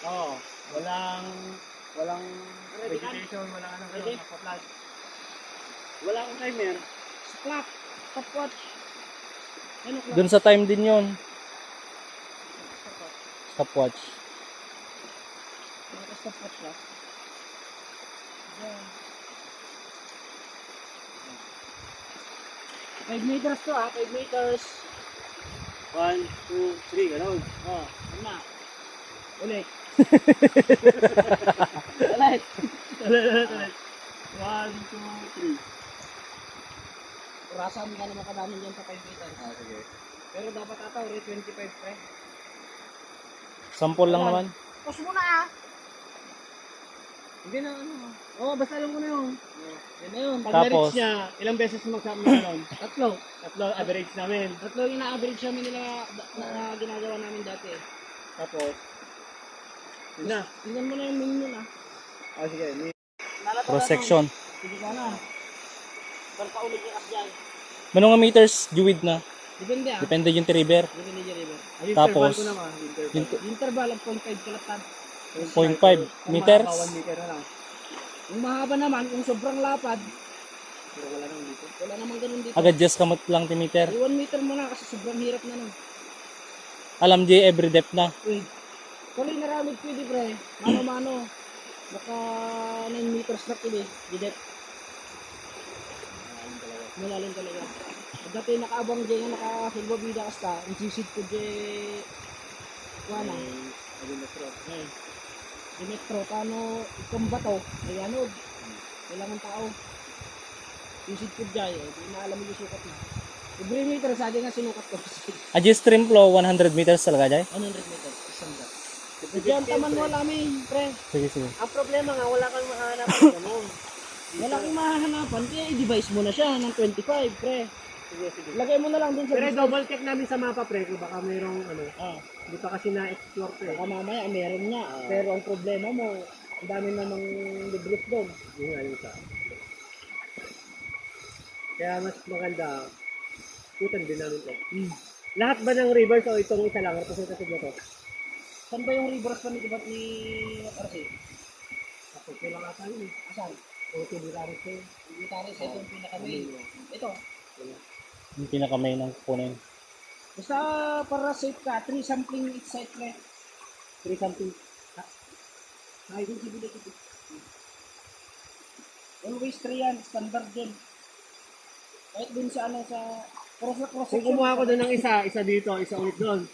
Oo, walang vegetation, walang ano, naka-flash. Wala akong timer. Clock, stopwatch. Ano clock? Dun sa time din yon. Stopwatch. Stopwatch lang. Yan. 5 meters to 5 meters. 1, 2, 3, gano'n. Oh, ano na? Ulit. Ulit. Ulit. 1, 2, 3. Urasan ka naman kadami dyan sa 5 meters. Sige. Pero dapat ata ulit 25 pre. Sample lang naman. Pause mo na Hindi na ano. Oh, basta alam ko na yun. Yan na yun. Pag Tapos? na-reach niya, ilang beses magsama na gano'n? Tatlo. Tatlo, average namin. Tatlo yung na-average namin nila na ginagawa namin dati. Tapos, yun na. Tingnan mo na yung menu na. Sige. Cross section. Sige ka na. Para pa ulit yung asyan. Mano nga meters juwid na. Depende Depende yung river. Depende yung river. Ang Tapos, interval ko naman. Interval. Interval of 0.5 kalatad. 0.5 meters. 1 meter na lang. Yung mahaba naman, kung sobrang lapad, Pero wala nang dito. wala namang ganun dito. Agad just kamot lang ti meter. 1 meter mo na kasi sobrang hirap na nun. Alam di every depth na. Uy, tuloy na ramid pwede pre. Mano-mano. Baka 9 meters na pwede. Didep. Malalim talaga. Dati nakaabang dyan nga nakasilbabida kasta. Ang sisid ko dyan. Wala. Dimetro. Paano ikang bato? Ay ano. Kailangan tao. Sisid ko dyan. Hindi na alam yung sukat na. Every meter sa atin nga sinukat ko. Adjust stream flow 100 meters talaga jay. 100 meters. Isang dyan. Diyan taman mo namin, pre. Sige sige. Ang problema nga, wala kang mahanapan ng gano'n. Wala kang mahahanapan. Kaya i-device mo na siya ng 25, pre. Sige. Lagay mo na lang dun sa Pero distance. double check namin sa mapa, pre, kung baka mayroong ano, Ah, hindi pa kasi na-explore to eh. baka mamaya meron nga. Pero ang problema mo, ang dami namang librot doon. Yung nga yung isa. Kaya mas maganda, putan din namin to. Lahat ba ng rivers o itong isa lang, representative na to? Saan ba yung rivers pa ni Dibat ni RC? Ako, kailangan ata yun eh. Asan? O, tibularis ko. Military sa itong pinaka-main. Ito. Yung pinakamay ng kukunin. Basta para safe ka, 3 sampling each site, pre. 3 something. Ay, visibility. Always 3 yan, standard din. Kahit dun sa ano, sa cross Kung kumuha ko doon ng isa dito, isa ulit doon.